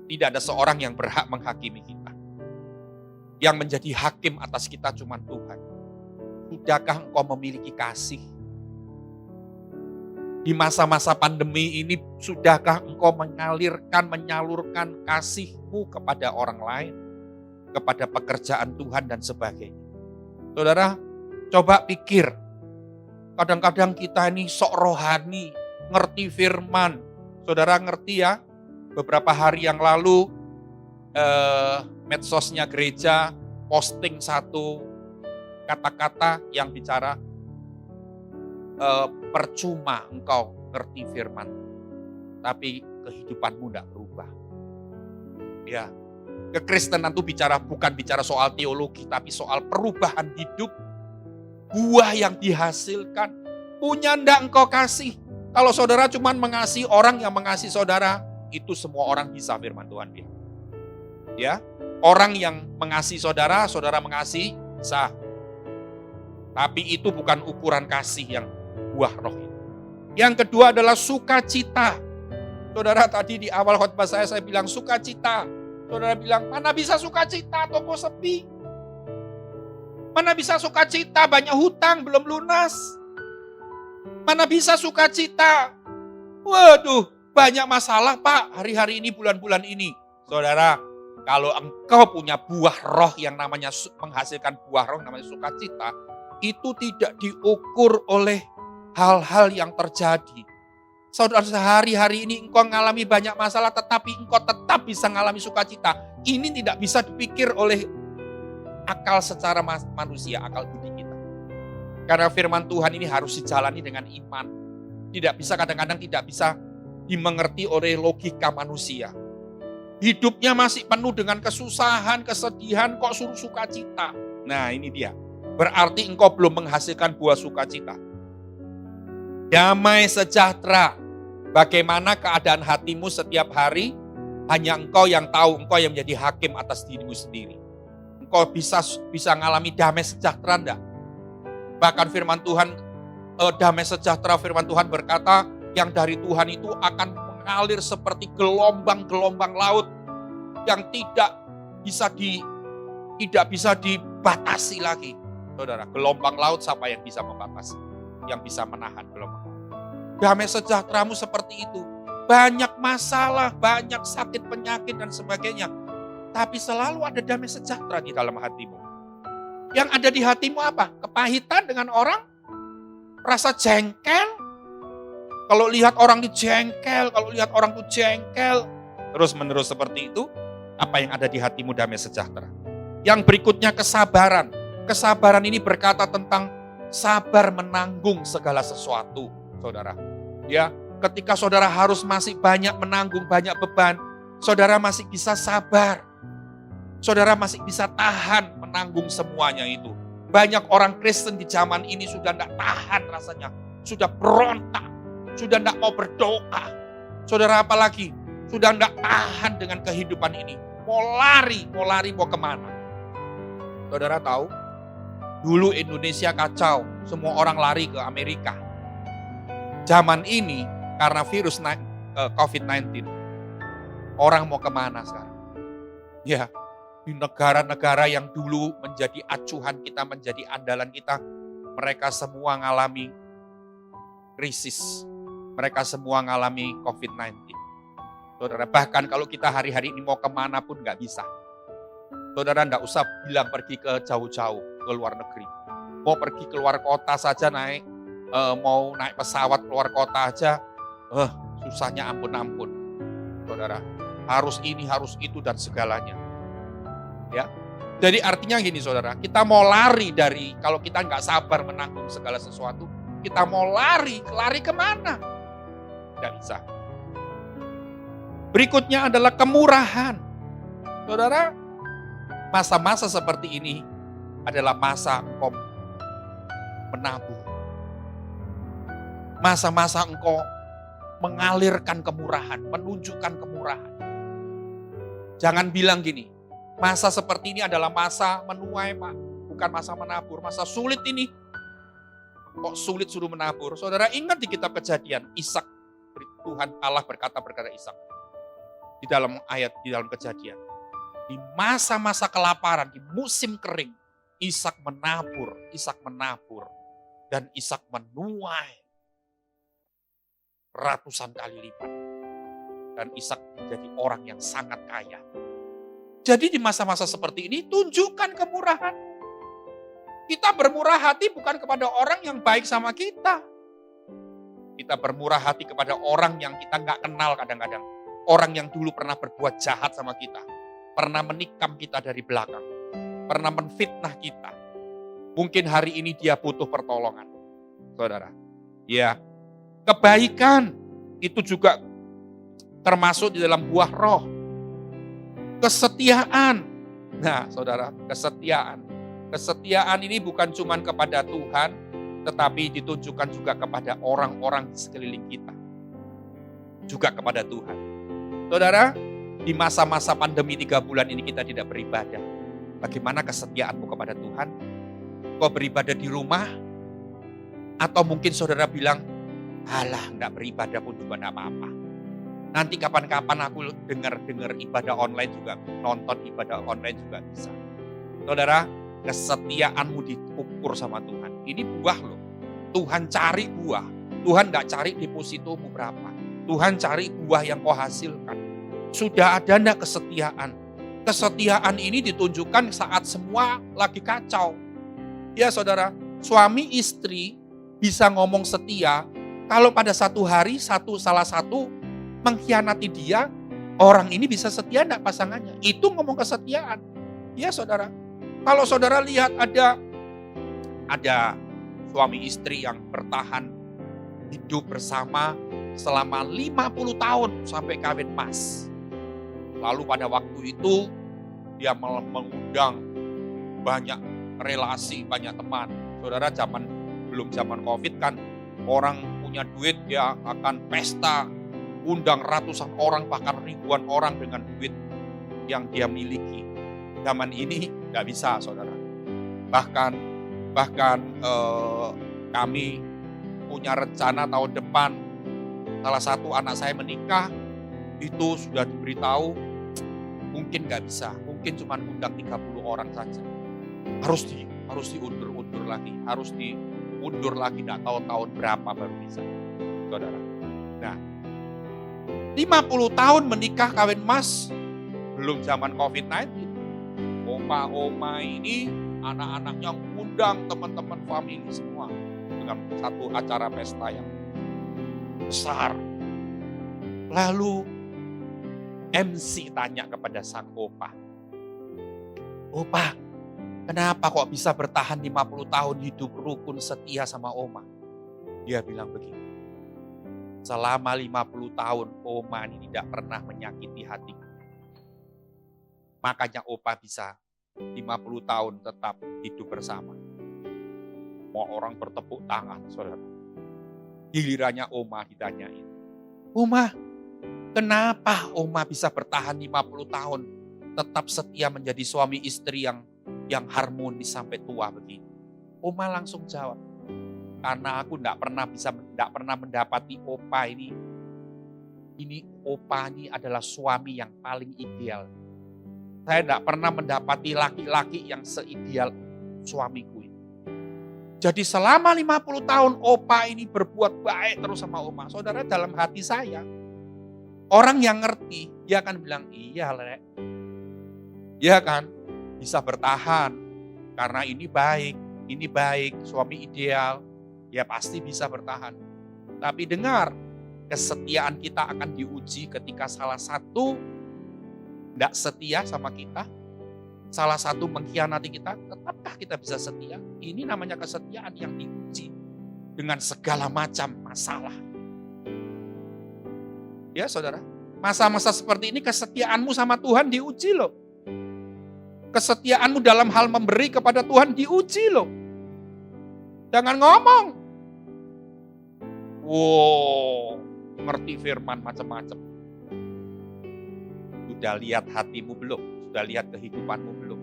Tidak ada seorang yang berhak menghakimi kita. Yang menjadi hakim atas kita cuma Tuhan. Sudahkah engkau memiliki kasih? Di masa-masa pandemi ini, sudahkah engkau menyalurkan kasihmu kepada orang lain? Kepada pekerjaan Tuhan dan sebagainya. Saudara, coba pikir. Kadang-kadang kita ini sok rohani, ngerti firman. Saudara ngerti ya? Beberapa hari yang lalu, medsosnya gereja posting satu kata-kata yang bicara percuma engkau ngerti firman, tapi kehidupanmu tidak berubah. Ya, kekristenan itu bukan bicara soal teologi, tapi soal perubahan hidup, buah yang dihasilkan. Punya ndak engkau kasih? Kalau saudara cuma mengasihi orang yang mengasihi saudara, itu semua orang bisa firman Tuhan bilang. Ya, orang yang mengasihi saudara, saudara mengasihi, sah. Tapi itu bukan ukuran kasih yang buah roh itu. Yang kedua adalah sukacita. Saudara, tadi di awal khotbah saya bilang sukacita. Saudara bilang, mana bisa sukacita, toko sepi. Mana bisa sukacita, banyak hutang belum lunas. Mana bisa sukacita. Waduh, banyak masalah Pak hari-hari ini, bulan-bulan ini. Saudara, kalau engkau punya buah roh yang namanya menghasilkan buah roh namanya sukacita, itu tidak diukur oleh hal-hal yang terjadi. Saudara, sehari-hari ini engkau mengalami banyak masalah, tetapi engkau tetap bisa mengalami sukacita. Ini tidak bisa dipikir oleh akal secara manusia, akal budi kita. Karena firman Tuhan ini harus dijalani dengan iman. Tidak bisa, kadang-kadang tidak bisa dimengerti oleh logika manusia. Hidupnya masih penuh dengan kesusahan, kesedihan, kok suruh sukacita. Nah ini dia. Berarti engkau belum menghasilkan buah sukacita. Damai sejahtera. Bagaimana keadaan hatimu setiap hari, hanya engkau yang tahu, engkau yang menjadi hakim atas dirimu sendiri. Engkau bisa ngalami damai sejahtera enggak? Bahkan firman Tuhan, damai sejahtera firman Tuhan berkata, yang dari Tuhan itu akan mengalir seperti gelombang-gelombang laut yang tidak bisa dibatasi lagi. Saudara, gelombang laut siapa yang bisa membatasi? Yang bisa menahan gelombang laut. Damai sejahteramu seperti itu. Banyak masalah, banyak sakit, penyakit dan sebagainya. Tapi selalu ada damai sejahtera di dalam hatimu. Yang ada di hatimu apa? Kepahitan dengan orang? Rasa jengkel? Kalau lihat orang itu jengkel, terus menerus seperti itu, apa yang ada di hatimu damai sejahtera? Yang berikutnya kesabaran. Kesabaran ini berkata tentang sabar menanggung segala sesuatu, saudara. Ya, ketika saudara harus masih banyak menanggung banyak beban, saudara masih bisa sabar. Saudara masih bisa tahan menanggung semuanya itu. Banyak orang Kristen di zaman ini sudah tidak tahan rasanya. Sudah berontak. Sudah tidak mau berdoa. Saudara apalagi? Sudah tidak tahan dengan kehidupan ini. Mau lari mau kemana? Saudara tahu? Dulu Indonesia kacau. Semua orang lari ke Amerika. Zaman ini karena virus COVID-19. Orang mau kemana sekarang? Ya. Di negara-negara yang dulu menjadi acuhan kita, menjadi andalan kita, mereka semua mengalami krisis. Mereka semua mengalami COVID-19. Saudara, bahkan kalau kita hari-hari ini mau kemana pun nggak bisa. Saudara nggak usah bilang pergi ke jauh-jauh, ke luar negeri. Mau pergi keluar kota saja mau naik pesawat keluar kota aja, susahnya ampun-ampun. Saudara, harus ini, harus itu, dan segalanya. Ya, jadi artinya gini saudara, kita mau lari dari, kalau kita nggak sabar menanggung segala sesuatu, kita mau lari kemana? Nggak bisa. Berikutnya adalah kemurahan. Saudara, masa-masa seperti ini adalah masa engkau menabur. Masa-masa engkau mengalirkan kemurahan, menunjukkan kemurahan. Jangan bilang gini, masa seperti ini adalah masa menuai, Pak. Bukan masa menabur. Masa sulit ini. Kok sulit suruh menabur? Saudara ingat di kitab Kejadian. Ishak. Tuhan Allah berkata Ishak. Di dalam Kejadian. Di masa-masa kelaparan, di musim kering. Ishak menabur. Dan Ishak menuai. Ratusan kali lipat. Dan Ishak menjadi orang yang sangat kaya. Jadi di masa-masa seperti ini, tunjukkan kemurahan. Kita bermurah hati bukan kepada orang yang baik sama kita. Kita bermurah hati kepada orang yang kita nggak kenal kadang-kadang. Orang yang dulu pernah berbuat jahat sama kita. Pernah menikam kita dari belakang. Pernah menfitnah kita. Mungkin hari ini dia butuh pertolongan. Saudara. Ya, kebaikan itu juga termasuk di dalam buah roh. Kesetiaan. Nah, saudara, kesetiaan. Kesetiaan ini bukan cuma kepada Tuhan, tetapi ditunjukkan juga kepada orang-orang di sekeliling kita. Juga kepada Tuhan. Saudara, di masa-masa pandemi 3 bulan ini kita tidak beribadah. Bagaimana kesetiaanmu kepada Tuhan? Kau beribadah di rumah? Atau mungkin saudara bilang, alah, enggak beribadah pun juga enggak apa-apa. Nanti kapan-kapan aku dengar ibadah online juga, nonton ibadah online juga bisa. Saudara, kesetiaanmu diukur sama Tuhan. Ini buah loh. Tuhan cari buah. Tuhan gak cari depositomu berapa. Tuhan cari buah yang kau hasilkan. Sudah ada enggak kesetiaan? Kesetiaan ini ditunjukkan saat semua lagi kacau. Ya saudara, suami istri bisa ngomong setia kalau pada satu hari salah satu mengkhianati dia, orang ini bisa setia enggak pasangannya? Itu ngomong kesetiaan. Ya saudara. Kalau saudara lihat ada suami istri yang bertahan hidup bersama selama 50 tahun sampai kawin mas. Lalu pada waktu itu dia mengundang banyak relasi, banyak teman. Saudara, belum zaman COVID kan, orang punya duit dia akan pesta undang ratusan orang, bahkan ribuan orang dengan duit yang dia miliki. Zaman ini nggak bisa, saudara. Bahkan kami punya rencana tahun depan, salah satu anak saya menikah, itu sudah diberitahu, mungkin nggak bisa, mungkin cuma undang 30 orang saja. Harus diundur lagi, nggak tahu tahun berapa baru bisa, saudara. Nah, 50 tahun menikah kawin mas, belum zaman COVID-19. Oma ini anak-anaknya undang teman-teman family semua dengan satu acara pesta yang besar. Lalu MC tanya kepada sang opa, "Opa, kenapa kok bisa bertahan 50 tahun hidup rukun setia sama oma?" Dia bilang begini, "Selama 50 tahun oma ini tidak pernah menyakiti hatiku. Makanya opa bisa 50 tahun tetap hidup bersama." Mau orang bertepuk tangan, saudara. Gilirannya oma ditanyain, "Oma, kenapa oma bisa bertahan 50 tahun tetap setia menjadi suami istri yang harmonis sampai tua begini?" Oma langsung jawab, "Karena aku tidak pernah mendapati opa ini opa ini adalah suami yang paling ideal. Saya tidak pernah mendapati laki-laki yang seideal suamiku ini. Jadi selama 50 tahun opa ini berbuat baik terus sama oma." Saudara, dalam hati saya, orang yang ngerti, dia akan bilang, "Iya, Lek. Iya kan, bisa bertahan karena ini baik, suami ideal, ya pasti bisa bertahan." Tapi dengar, kesetiaan kita akan diuji ketika salah satu tidak setia sama kita, salah satu mengkhianati kita, tetapkah kita bisa setia? Ini namanya kesetiaan yang diuji dengan segala macam masalah. Ya saudara, masa-masa seperti ini kesetiaanmu sama Tuhan diuji loh. Kesetiaanmu dalam hal memberi kepada Tuhan diuji loh. Jangan ngomong, "Wow, ngerti firman macam-macam." Sudah lihat hatimu belum? Sudah lihat kehidupanmu belum?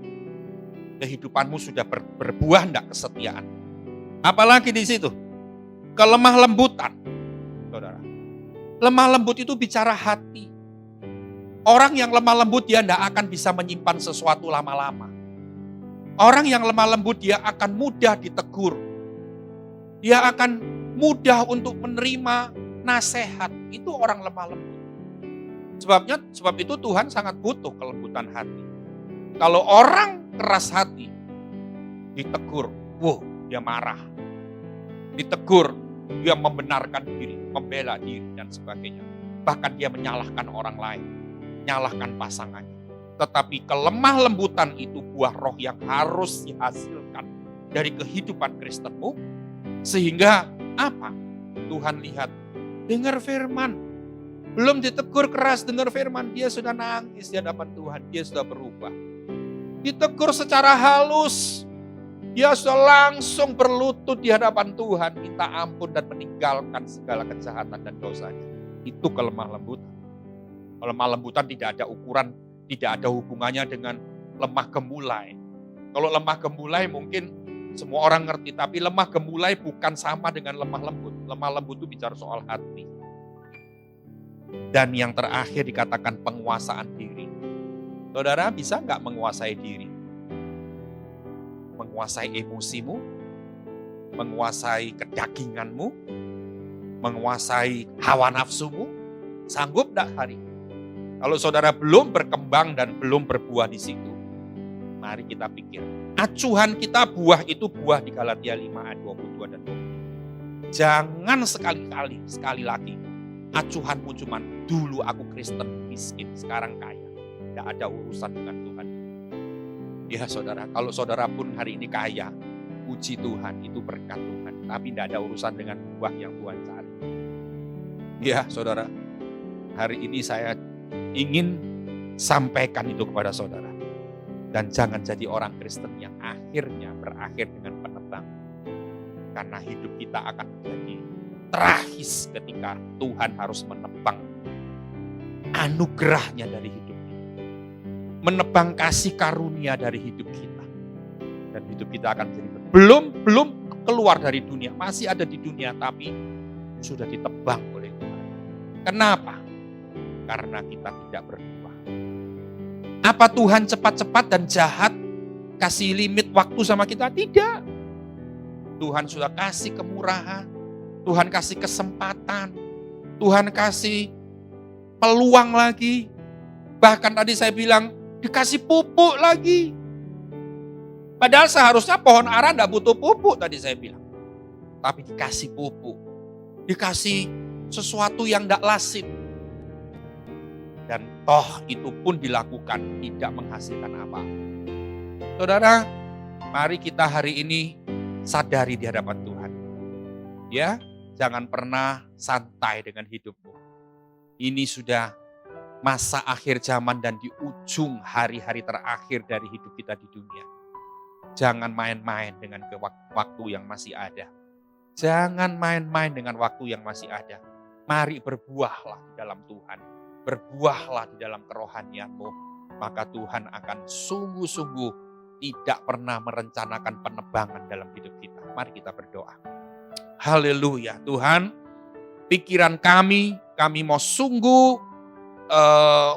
Kehidupanmu sudah berbuah enggak kesetiaan? Apalagi di situ, kelemah lembutan. Saudara, lemah lembut itu bicara hati. Orang yang lemah lembut dia enggak akan bisa menyimpan sesuatu lama-lama. Orang yang lemah lembut dia akan mudah ditegur. Dia akan mudah untuk menerima nasihat. Itu orang lemah lembut. Sebab itu Tuhan sangat butuh kelembutan hati. Kalau orang keras hati, ditegur, dia marah. Ditegur, dia membenarkan diri, membela diri dan sebagainya. Bahkan dia menyalahkan orang lain, menyalahkan pasangannya. Tetapi kelemah lembutan itu buah roh yang harus dihasilkan dari kehidupan Kristenmu. Sehingga apa? Tuhan lihat, dengar firman. Belum ditegur keras, dengar firman, dia sudah nangis di hadapan Tuhan, dia sudah berubah. Ditegur secara halus, dia sudah langsung berlutut di hadapan Tuhan, minta ampun dan meninggalkan segala kejahatan dan dosanya. Itu kelemah lembutan. Lemah lembutan tidak ada ukuran, tidak ada hubungannya dengan lemah gemulai. Kalau lemah gemulai mungkin semua orang ngerti, tapi lemah gemulai bukan sama dengan lemah lembut. Lemah lembut itu bicara soal hati. Dan yang terakhir dikatakan penguasaan diri. Saudara bisa nggak menguasai diri? Menguasai emosimu, menguasai kedaginganmu, menguasai hawa nafsumu. Sanggup nggak hari ini? Kalau saudara belum berkembang dan belum berbuah di situ, mari kita pikir. Acuhan kita buah itu buah di Galatia 5 ayat 22 dan 23. Jangan sekali lagi acuhanmu cuman dulu aku Kristen miskin, sekarang kaya. Tidak ada urusan dengan Tuhan. Ya saudara, kalau saudara pun hari ini kaya, puji Tuhan, itu berkat Tuhan. Tapi tidak ada urusan dengan buah yang Tuhan cari. Ya saudara, hari ini saya ingin sampaikan itu kepada saudara. Dan jangan jadi orang Kristen yang akhirnya berakhir dengan penebangan. Karena hidup kita akan menjadi tragis ketika Tuhan harus menebang anugerahnya dari hidup kita. Menebang kasih karunia dari hidup kita. Dan hidup kita akan jadi belum keluar dari dunia, masih ada di dunia tapi sudah ditebang oleh Tuhan. Kenapa? Karena kita tidak berubah. Apa Tuhan cepat-cepat dan jahat kasih limit waktu sama kita? Tidak. Tuhan sudah kasih kemurahan, Tuhan kasih kesempatan, Tuhan kasih peluang lagi. Bahkan tadi saya bilang dikasih pupuk lagi. Padahal seharusnya pohon ara tidak butuh pupuk tadi saya bilang. Tapi dikasih pupuk. Dikasih sesuatu yang tidak lazim. Dan toh itu pun dilakukan tidak menghasilkan apa. Saudara, mari kita hari ini sadari di hadapan Tuhan. Ya, jangan pernah santai dengan hidupmu. Ini sudah masa akhir zaman dan di ujung hari-hari terakhir dari hidup kita di dunia. Jangan main-main dengan waktu yang masih ada. Jangan main-main dengan waktu yang masih ada. Mari berbuahlah di dalam Tuhan. Berbuahlah di dalam kerohanianmu. Maka Tuhan akan sungguh-sungguh tidak pernah merencanakan penebangan dalam hidup kita. Mari kita berdoa. Haleluya. Tuhan, pikiran kami mau sungguh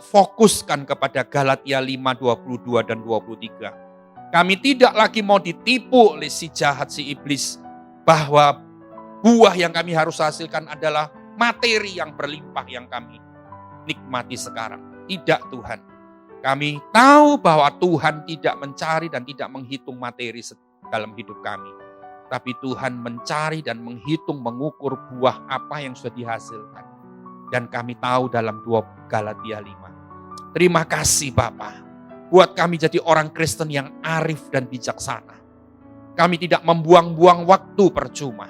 fokuskan kepada Galatia 5:22 dan 23. Kami tidak lagi mau ditipu oleh si jahat, si iblis. Bahwa buah yang kami harus hasilkan adalah materi yang berlimpah yang kami nikmati sekarang. Tidak Tuhan. Kami tahu bahwa Tuhan tidak mencari dan tidak menghitung materi dalam hidup kami. Tapi Tuhan mencari dan menghitung, mengukur buah apa yang sudah dihasilkan. Dan kami tahu dalam 2 Galatia 5. Terima kasih Bapa. Buat kami jadi orang Kristen yang arif dan bijaksana. Kami tidak membuang-buang waktu percuma.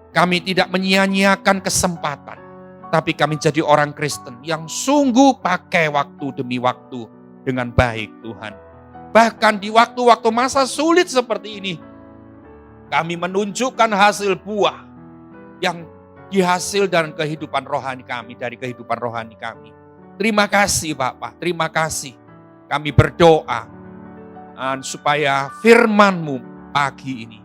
Kami tidak menyia-nyiakan kesempatan. Tapi kami jadi orang Kristen yang sungguh pakai waktu demi waktu dengan baik Tuhan. Bahkan di waktu-waktu masa sulit seperti ini, kami menunjukkan hasil buah yang dihasil dari kehidupan rohani kami, Terima kasih Bapak, terima kasih. Kami berdoa supaya firman-Mu pagi ini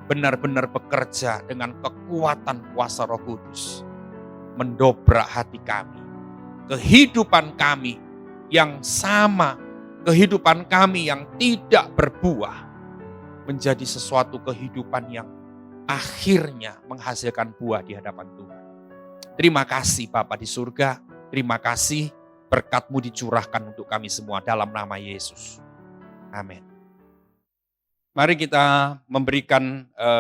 benar-benar bekerja dengan kekuatan kuasa Roh Kudus. Mendobrak hati kami. Kehidupan kami yang sama, kehidupan kami yang tidak berbuah, menjadi sesuatu kehidupan yang akhirnya menghasilkan buah di hadapan Tuhan. Terima kasih Bapa di surga, terima kasih berkat-Mu dicurahkan untuk kami semua dalam nama Yesus. Amin. Mari kita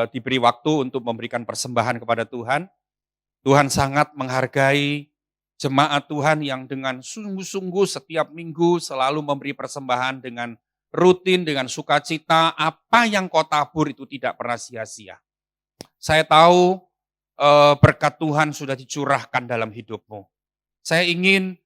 diberi waktu untuk memberikan persembahan kepada Tuhan. Tuhan sangat menghargai jemaat Tuhan yang dengan sungguh-sungguh setiap minggu selalu memberi persembahan dengan rutin, dengan sukacita. Apa yang kau tabur itu tidak pernah sia-sia. Saya tahu berkat Tuhan sudah dicurahkan dalam hidupmu. Saya ingin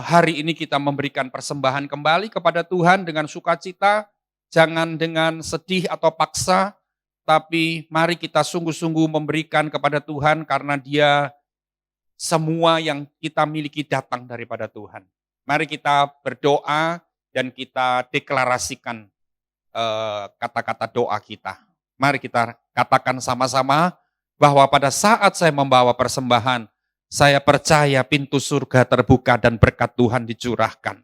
hari ini kita memberikan persembahan kembali kepada Tuhan dengan sukacita, jangan dengan sedih atau paksa, tapi mari kita sungguh-sungguh memberikan kepada Tuhan karena Dia semua yang kita miliki datang daripada Tuhan. Mari kita berdoa dan kita deklarasikan kata-kata doa kita. Mari kita katakan sama-sama bahwa pada saat saya membawa persembahan, saya percaya pintu surga terbuka dan berkat Tuhan dicurahkan.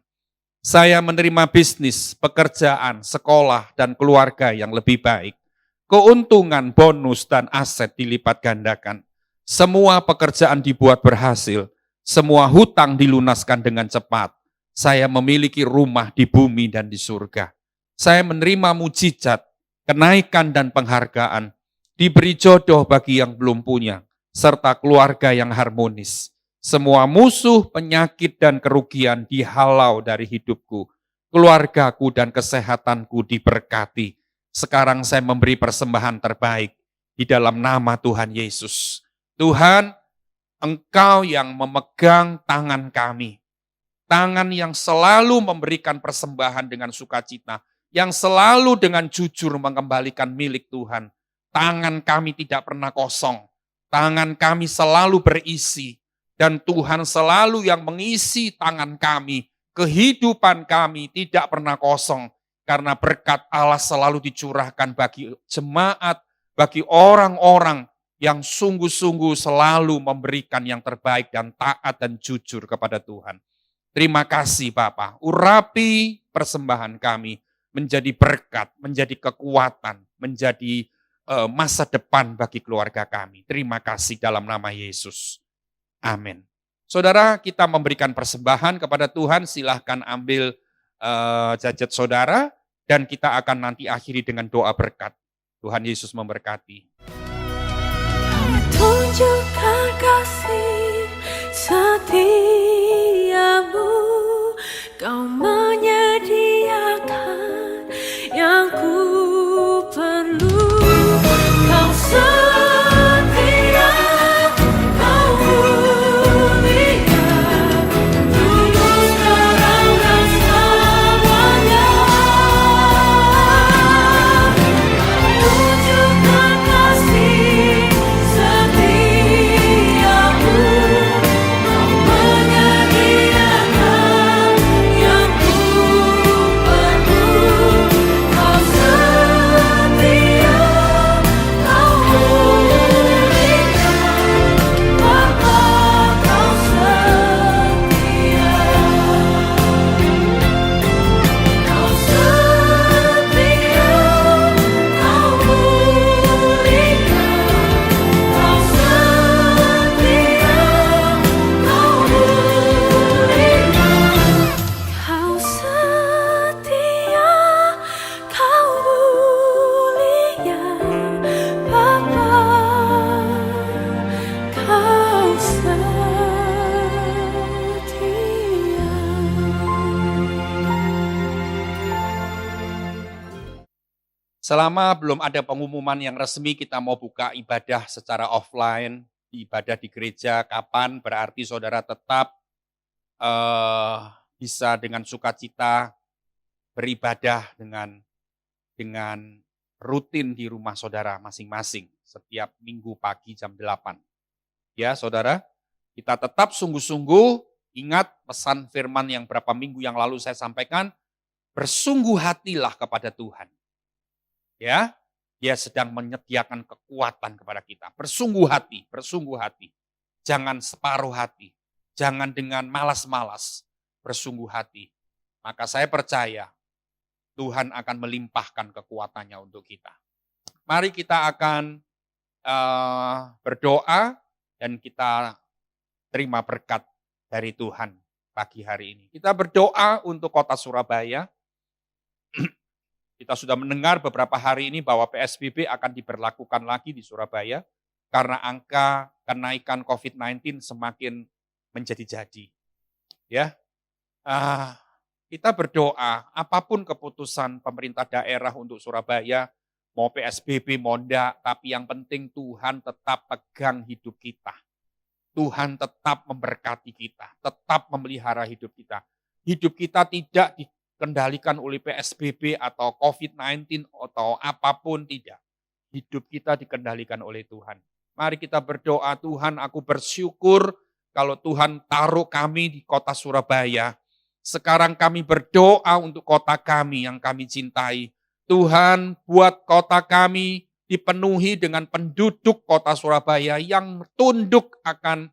Saya menerima bisnis, pekerjaan, sekolah, dan keluarga yang lebih baik. Keuntungan, bonus, dan aset dilipat gandakan. Semua pekerjaan dibuat berhasil. Semua hutang dilunaskan dengan cepat. Saya memiliki rumah di bumi dan di surga. Saya menerima mujizat, kenaikan, dan penghargaan. Diberi jodoh bagi yang belum punya, serta keluarga yang harmonis. Semua musuh, penyakit, dan kerugian dihalau dari hidupku. Keluargaku dan kesehatanku diberkati. Sekarang saya memberi persembahan terbaik di dalam nama Tuhan Yesus. Tuhan, Engkau yang memegang tangan kami. Tangan yang selalu memberikan persembahan dengan sukacita. Yang selalu dengan jujur mengembalikan milik Tuhan. Tangan kami tidak pernah kosong. Tangan kami selalu berisi Dan Tuhan selalu yang mengisi tangan kami, kehidupan kami tidak pernah kosong. Karena berkat Allah selalu dicurahkan bagi jemaat, bagi orang-orang yang sungguh-sungguh selalu memberikan yang terbaik dan taat dan jujur kepada Tuhan. Terima kasih Bapa, urapi persembahan kami menjadi berkat, menjadi kekuatan, menjadi masa depan bagi keluarga kami. Terima kasih dalam nama Yesus. Amin. Saudara, kita memberikan persembahan kepada Tuhan, silahkan ambil jajet saudara, dan kita akan nanti akhiri dengan doa berkat. Tuhan Yesus memberkati. Tunjukkan kasih setiamu, Kau menyediakan yang ku perlu. Kau setia, Kau mulia, dulu sekarang dan selamanya. Tunjukkan kasih setiamu, Kau menyediakan yang ku perlu. Kau setia, Kau mulia, Bapa, Kau setia. Kau setia, Kau mulia, Kau setia, Kau mulia. Kau setia, Kau mulia, Bapa, Kau setia. Selama belum ada pengumuman yang resmi kita mau buka ibadah secara offline, ibadah di gereja, kapan berarti saudara tetap bisa dengan sukacita beribadah dengan rutin di rumah saudara masing-masing setiap minggu pagi jam 8. Ya saudara, kita tetap sungguh-sungguh ingat pesan firman yang berapa minggu yang lalu saya sampaikan, bersungguh hatilah kepada Tuhan. Ya, Dia sedang menyediakan kekuatan kepada kita. Bersungguh hati, bersungguh hati. Jangan separuh hati, jangan dengan malas-malas, bersungguh hati. Maka saya percaya Tuhan akan melimpahkan kekuatannya untuk kita. Mari kita akan berdoa dan kita terima berkat dari Tuhan pagi hari ini. Kita berdoa untuk kota Surabaya. Kita sudah mendengar beberapa hari ini bahwa PSBB akan diberlakukan lagi di Surabaya karena angka kenaikan COVID-19 semakin menjadi-jadi. Ya, kita berdoa apapun keputusan pemerintah daerah untuk Surabaya, mau PSBB, mau enggak, tapi yang penting Tuhan tetap pegang hidup kita. Tuhan tetap memberkati kita, tetap memelihara hidup kita. Hidup kita tidak dikendalikan oleh PSBB atau COVID-19 atau apapun, tidak. Hidup kita dikendalikan oleh Tuhan. Mari kita berdoa, Tuhan aku bersyukur kalau Tuhan taruh kami di kota Surabaya. Sekarang kami berdoa untuk kota kami yang kami cintai. Tuhan buat kota kami dipenuhi dengan penduduk kota Surabaya yang tunduk akan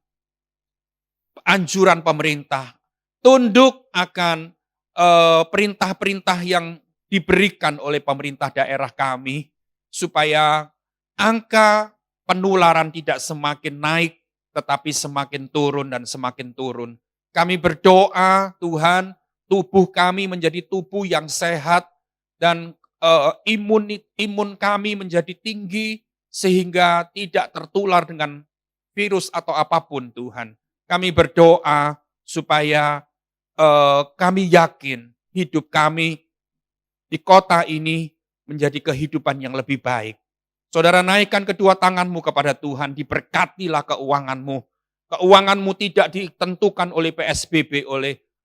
anjuran pemerintah. Tunduk akan perintah-perintah yang diberikan oleh pemerintah daerah kami, supaya angka penularan tidak semakin naik, tetapi semakin turun dan semakin turun. Kami berdoa, Tuhan, tubuh kami menjadi tubuh yang sehat, dan imun kami menjadi tinggi, sehingga tidak tertular dengan virus atau apapun, Tuhan. Kami berdoa supaya kami yakin hidup kami di kota ini menjadi kehidupan yang lebih baik. Saudara, naikkan kedua tanganmu kepada Tuhan, diberkatilah keuanganmu. Keuanganmu tidak ditentukan oleh PSBB,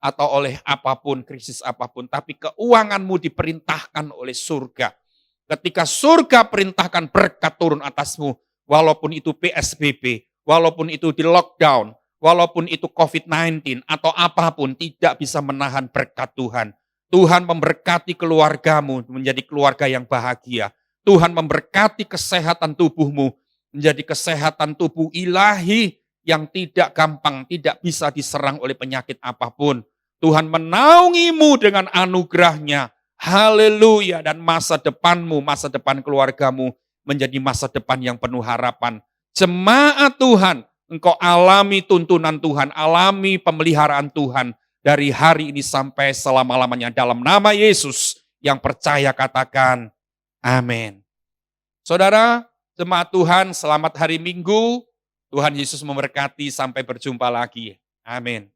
atau oleh apapun, krisis apapun, tapi keuanganmu diperintahkan oleh surga. Ketika surga perintahkan berkat turun atasmu, walaupun itu PSBB, walaupun itu di lockdown, walaupun itu COVID-19 atau apapun, tidak bisa menahan berkat Tuhan. Tuhan memberkati keluargamu menjadi keluarga yang bahagia. Tuhan memberkati kesehatan tubuhmu menjadi kesehatan tubuh ilahi yang tidak gampang, tidak bisa diserang oleh penyakit apapun. Tuhan menaungimu dengan anugerahnya. Haleluya. Dan masa depanmu, masa depan keluargamu menjadi masa depan yang penuh harapan. Jemaat Tuhan, engkau alami tuntunan Tuhan, alami pemeliharaan Tuhan dari hari ini sampai selama-lamanya. Dalam nama Yesus yang percaya katakan amin. Saudara, jemaat Tuhan, selamat hari Minggu. Tuhan Yesus memberkati, sampai berjumpa lagi. Amin.